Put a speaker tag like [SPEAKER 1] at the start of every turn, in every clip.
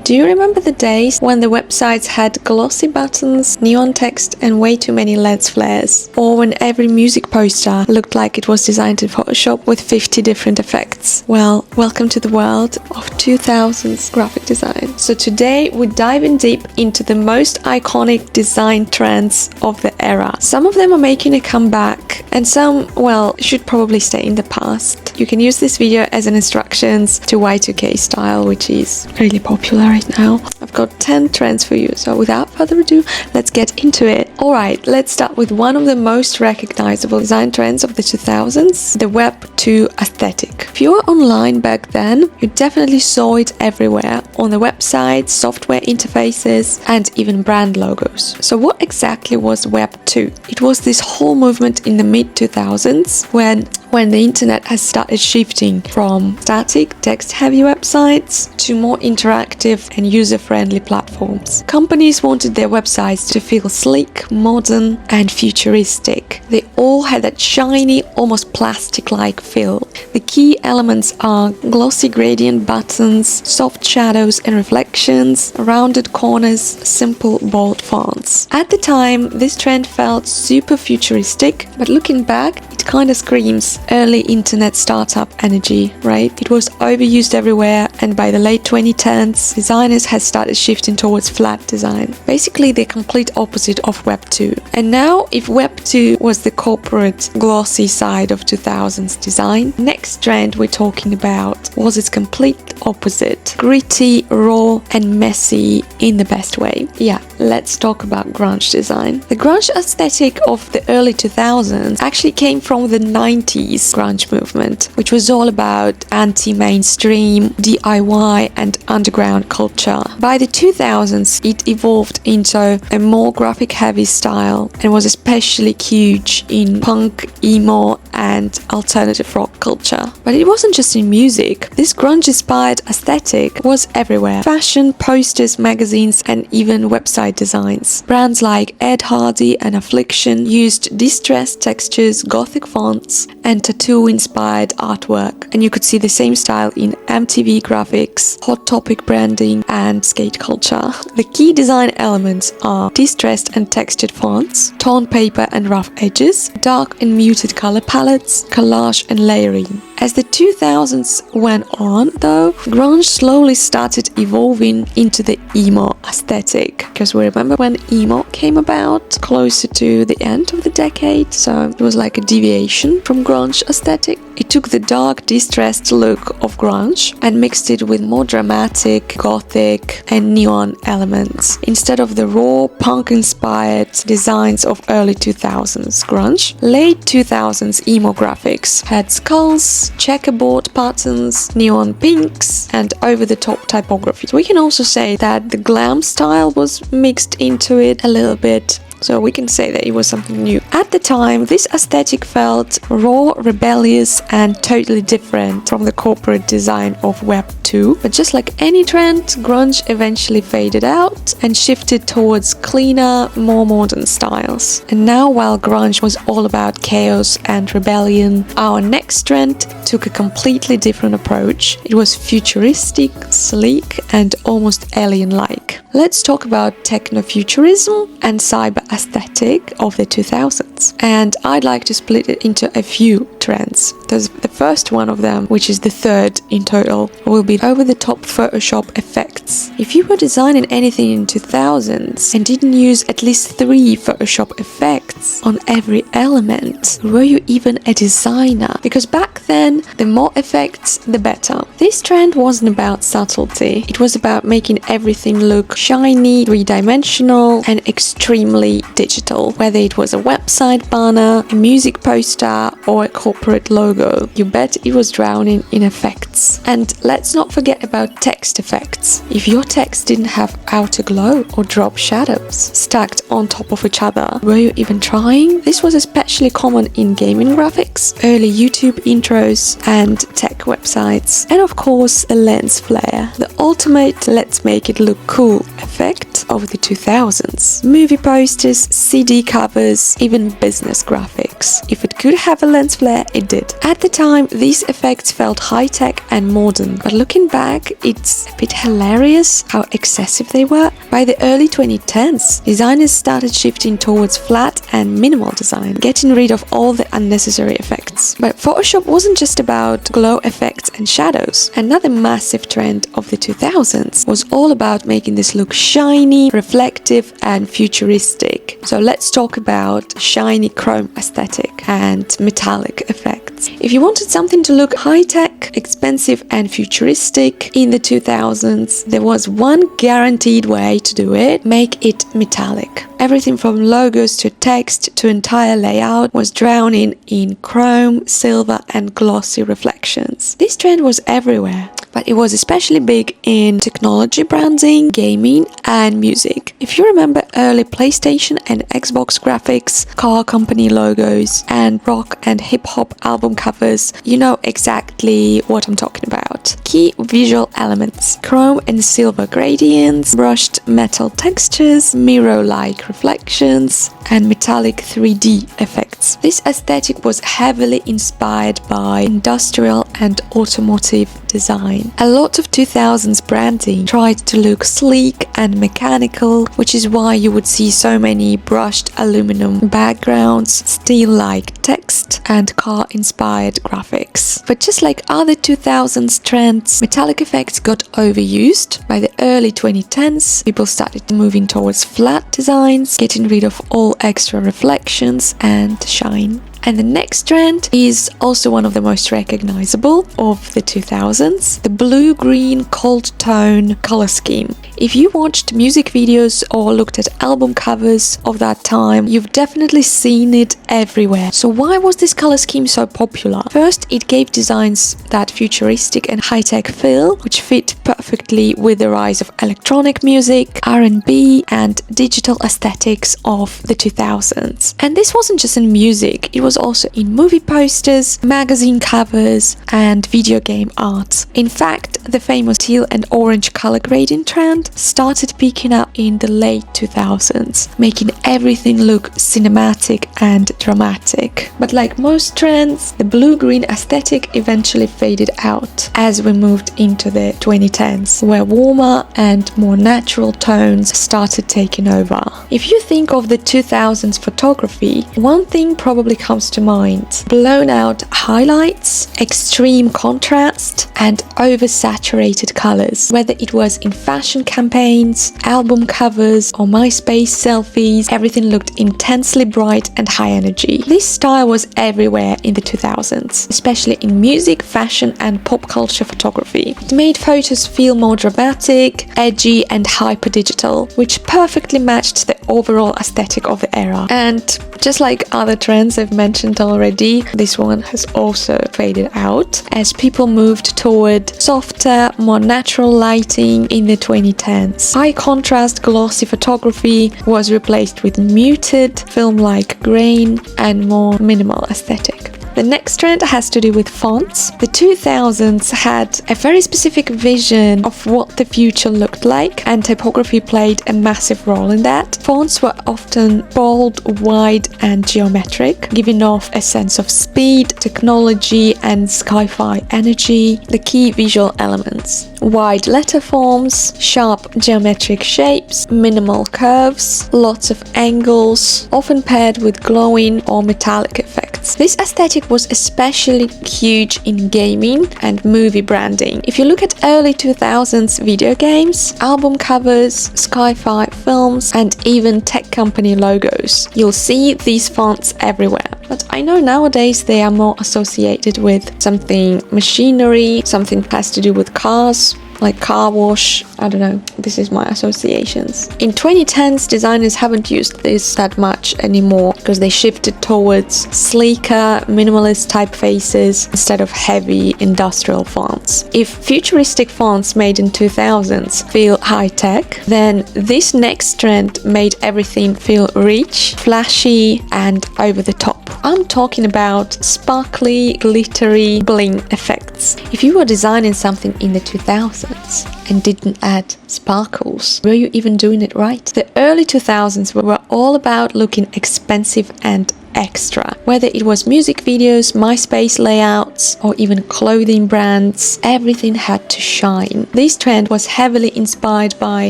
[SPEAKER 1] Do you remember the days when the websites had glossy buttons, neon text and way too many lens flares? Or when every music poster looked like it was designed in Photoshop with 50 different effects? Well, welcome to the world of 2000s graphic design. So today we dive in deep into the most iconic design trends of the era. Some of them are making a comeback and some, well, should probably stay in the past. You can use this video as an instructions to Y2K style, which is really popular right now. I've got 10 trends for you, so without further ado, let's get into it. Alright, let's start with one of the most recognizable design trends of the 2000s, the Web 2 aesthetic. If you were online back then, you definitely saw it everywhere, on the websites, software interfaces, and even brand logos. So what exactly was Web 2? It was this whole movement in the mid-2000s when the internet has started shifting from static, text-heavy websites to more interactive and user-friendly platforms. Companies wanted their websites to feel sleek, modern, and futuristic. They all had that shiny, almost plastic-like feel. The key elements are glossy gradient buttons, soft shadows and reflections, rounded corners, simple, bold fonts. At the time, this trend felt super futuristic, but looking back, it kind of screams early internet startup energy, right? It was overused everywhere, and by the late 2010s, designers had started shifting towards flat design. Basically, the complete opposite of Web 2. And now, if Web 2 was the corporate, glossy side of 2000s design, next trend we're talking about was its complete opposite. Gritty, raw, and messy in the best way. Yeah, let's talk about grunge design. The grunge aesthetic of the early 2000s actually came from the 90s grunge movement, which was all about anti-mainstream, DIY, and underground culture. By the 2000s, it evolved into a more graphic-heavy style and was especially huge in punk, emo, and alternative rock culture. But it wasn't just in music. This grunge-inspired aesthetic was everywhere. Fashion, posters, magazines, and even website designs. Brands like Ed Hardy and Affliction used distressed textures, gothic fonts, and tattoo-inspired artwork. And you could see the same style in MTV graphics, Hot Topic branding, and skate culture. The key design elements are distressed and textured fonts, torn paper and rough edges, dark and muted color palettes, collage and layering. As the 2000s went on, though, grunge slowly started evolving into the emo aesthetic. Because we remember when emo came about, closer to the end of the decade, so it was like a deviation from grunge aesthetic. It took the dark, distressed look of grunge and mixed it with more dramatic, gothic, and neon elements, instead of the raw, punk-inspired designs of early 2000s grunge. Late 2000s emo graphics had skulls, checkerboard patterns, neon pinks, and over-the-top typography. So we can also say that the glam style was mixed into it a little bit. So we can say that it was something new. At the time, this aesthetic felt raw, rebellious, and totally different from the corporate design of Web 2. But just like any trend, grunge eventually faded out and shifted towards cleaner, more modern styles. And now, while grunge was all about chaos and rebellion, our next trend took a completely different approach. It was futuristic, sleek, and almost alien-like. Let's talk about techno-futurism and cyber aesthetic of the 2000s. And I'd like to split it into a few trends. The first one of them, which is the third in total, will be over-the-top Photoshop effects. If you were designing anything in 2000s and didn't use at least 3 Photoshop effects on every element, were you even a designer? Because back then, the more effects, the better. This trend wasn't about subtlety. It was about making everything look shiny, three-dimensional, and extremely digital. Whether it was a website banner, a music poster, or a corporate logo, you bet it was drowning in effects. And let's not forget about text effects. If your text didn't have outer glow or drop shadows stacked on top of each other, were you even trying? This was especially common in gaming graphics, early YouTube intros, and tech websites. And of course, the lens flare, the ultimate let's make it look cool effect. of the 2000s. Movie posters, CD covers, even business graphics. If it could have a lens flare, it did. At the time, these effects felt high-tech and modern, but looking back, it's a bit hilarious how excessive they were. By the early 2010s, designers started shifting towards flat and minimal design, getting rid of all the unnecessary effects. But Photoshop wasn't just about glow effects and shadows. Another massive trend of the 2000s was all about making this look shiny, reflective, and futuristic. So let's talk about shiny chrome aesthetic and metallic effects. If you wanted something to look high-tech, expensive, and futuristic in the 2000s, there was one guaranteed way to do it: make it metallic. Everything from logos to text to entire layout was drowning in chrome, silver, and glossy reflections. This trend was everywhere, but it was especially big in technology branding, gaming, and music. If you remember early PlayStation and Xbox graphics, car company logos, and rock and hip-hop album covers, you know exactly what I'm talking about. Key visual elements: chrome and silver gradients, brushed metal textures, mirror-like reflections, and metallic 3D effects. This aesthetic was heavily inspired by industrial and automotive design. A lot of 2000s branding tried to look sleek and mechanical, which is why you would see so many brushed aluminum backgrounds, steel-like text, and car-inspired graphics. But just like other 2000s trends, metallic effects got overused. By the early 2010s, people started moving towards flat designs, getting rid of all extra reflections and shine. And the next trend is also one of the most recognizable of the 2000s, the blue-green cold tone color scheme. If you watched music videos or looked at album covers of that time, you've definitely seen it everywhere. So why was this color scheme so popular? First, it gave designs that futuristic and high-tech feel, which fit perfectly with the rise of electronic music, R&B, and digital aesthetics of the 2000s. And this wasn't just in music, it was also in movie posters, magazine covers, and video game art. In fact, the famous teal and orange color grading trend started picking up in the late 2000s, making everything look cinematic and dramatic. But like most trends, the blue-green aesthetic eventually faded out as we moved into the 2010s, where warmer and more natural tones started taking over. If you think of the 2000s photography, one thing probably comes to mind: blown out highlights, extreme contrast, and oversaturated colors. Whether it was in fashion campaigns, album covers, or MySpace selfies, everything looked intensely bright and high energy. This style was everywhere in the 2000s, especially in music, fashion, and pop culture photography. It made photos feel more dramatic, edgy, and hyper digital, which perfectly matched the overall aesthetic of the era. And just like other trends I've mentioned already, this one has also faded out as people moved toward softer, more natural lighting in the 2010s. High contrast glossy photography was replaced with muted film-like grain and more minimal aesthetic. The next trend has to do with fonts. The 2000s had a very specific vision of what the future looked like, and typography played a massive role in that. Fonts were often bold, wide, and geometric, giving off a sense of speed, technology, and sci-fi energy. The key visual elements: wide letter forms, sharp geometric shapes, minimal curves, lots of angles, often paired with glowing or metallic effects. This aesthetic was especially huge in gaming and movie branding. If you look at early 2000s video games, album covers, sci-fi films, and even tech company logos, you'll see these fonts everywhere. But I know nowadays they are more associated with something machinery, something that has to do with cars, like car wash. I don't know, this is my associations. In 2010s, designers haven't used this that much anymore because they shifted towards sleeker, minimalist typefaces instead of heavy industrial fonts. If futuristic fonts made in 2000s feel high-tech, then this next trend made everything feel rich, flashy, and over the top. I'm talking about sparkly, glittery, bling effects. If you were designing something in the 2000s and didn't add sparkles? Were you even doing it right? The early 2000s were all about looking expensive and extra. Whether it was music videos, MySpace layouts, or even clothing brands, everything had to shine. This trend was heavily inspired by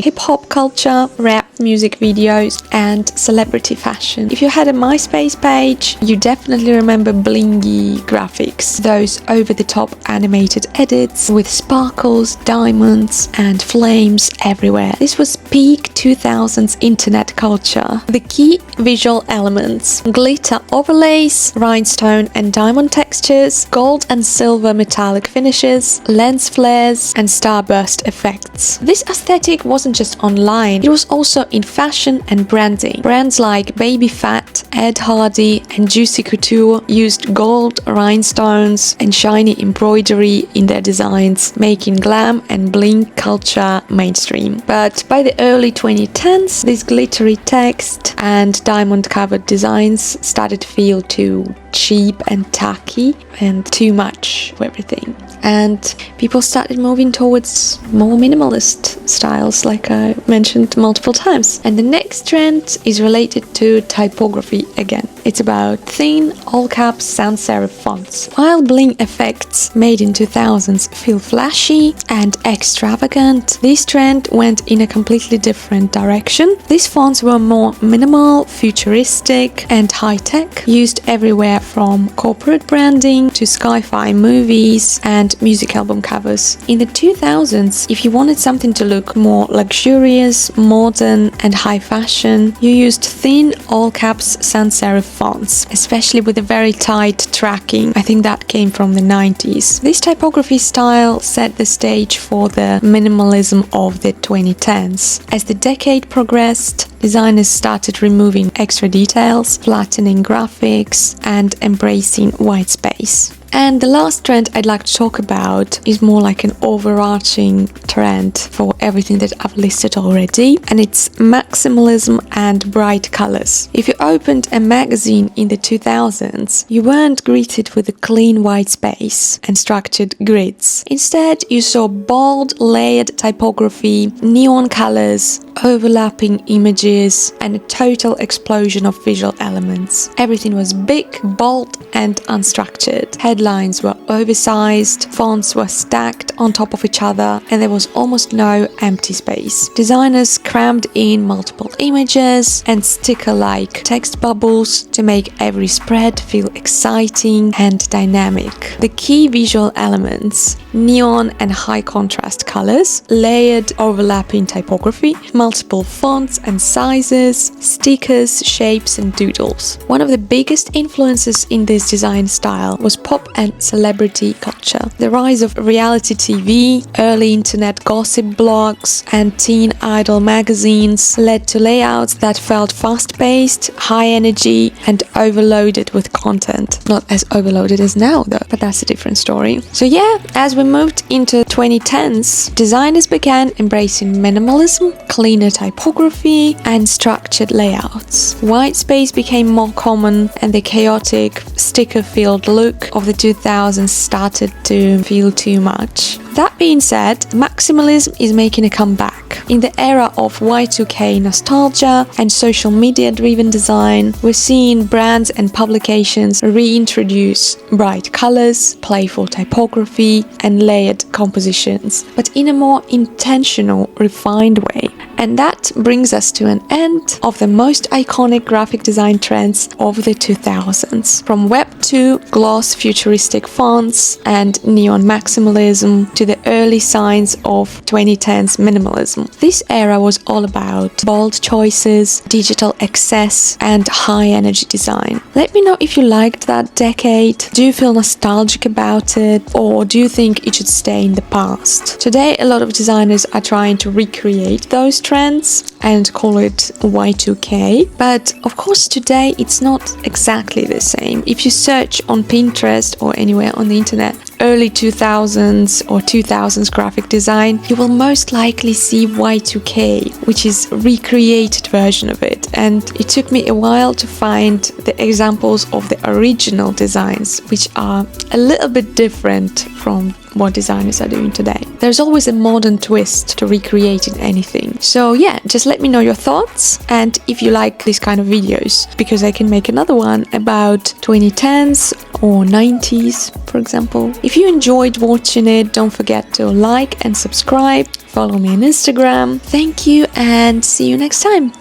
[SPEAKER 1] hip-hop culture, rap music videos, and celebrity fashion. If you had a MySpace page, you definitely remember blingy graphics, those over-the-top animated edits with sparkles, diamonds, and flames everywhere. This was peak 2000s internet culture. The key visual elements: glitter overlays, rhinestone and diamond textures, gold and silver metallic finishes, lens flares, and starburst effects. This aesthetic wasn't just online, it was also in fashion and branding. Brands like Baby Phat, Ed Hardy, and Juicy Couture used gold, rhinestones, and shiny embroidery in their designs, making glam and bling culture mainstream. But by the early 2010s, this glittery text and diamond-covered designs started to feel too cheap and tacky and too much for everything. And people started moving towards more minimalist styles, like I mentioned multiple times. And the next trend is related to typography again. It's about thin, all caps, sans serif fonts. While bling effects made in 2000s feel flashy and extravagant, this trend went in a completely different direction. These fonts were more minimal, futuristic, and high-tech, used everywhere from corporate branding to sci-fi movies and music album covers. In the 2000s, if you wanted something to look more luxurious, modern, and high fashion, you used thin, all caps, sans serif fonts, especially with a very tight tracking. I think that came from the 90s. This typography style set the stage for the minimalism of the 2010s. As the decade progressed, designers started removing extra details, flattening graphics, and embracing white space. And the last trend I'd like to talk about is more like an overarching trend for everything that I've listed already, and it's maximalism and bright colors. If you opened a magazine in the 2000s, you weren't greeted with a clean white space and structured grids. Instead, you saw bold, layered typography, neon colors, overlapping images, and a total explosion of visual elements. Everything was big, bold, and unstructured. Headlines were oversized, fonts were stacked on top of each other, and there was almost no empty space. Designers crammed in multiple images and sticker-like text bubbles to make every spread feel exciting and dynamic. The key visual elements: neon and high contrast colors, layered overlapping typography, multiple fonts and sizes, stickers, shapes, and doodles. One of the biggest influences in this design style was pop and celebrity culture. The rise of reality TV, early internet gossip blogs, and teen idol magazines led to layouts that felt fast-paced, high energy, and overloaded with content. Not as overloaded as now though, but that's a different story. So yeah, as we moved into 2010s, designers began embracing minimalism, cleaner typography, and structured layouts. White space became more common, and the chaotic, sticker-filled look of the 2000s started to feel too much. That being said, maximalism is making a comeback. In the era of Y2K nostalgia and social media-driven design, we're seeing brands and publications reintroduce bright colors, playful typography, and layered compositions, but in a more intentional, refined way. And that brings us to an end of the most iconic graphic design trends of the 2000s. From Web 2, gloss futuristic fonts, and neon maximalism to the early signs of 2010s minimalism. This era was all about bold choices, digital excess, and high energy design. Let me know if you liked that decade. Do you feel nostalgic about it, or do you think it should stay in the past? Today, a lot of designers are trying to recreate those trends and call it Y2K, but of course today it's not exactly the same. If you search on Pinterest or anywhere on the internet early 2000s or 2000s graphic design, you will most likely see Y2K, which is a recreated version of it. And it took me a while to find the examples of the original designs, which are a little bit different from what designers are doing today. There's always a modern twist to recreating anything. So yeah, just let me know your thoughts, and if you like these kind of videos, because I can make another one about 2010s or 90s, for example. If you enjoyed watching it, don't forget to like and subscribe. Follow me on Instagram. Thank you and see you next time.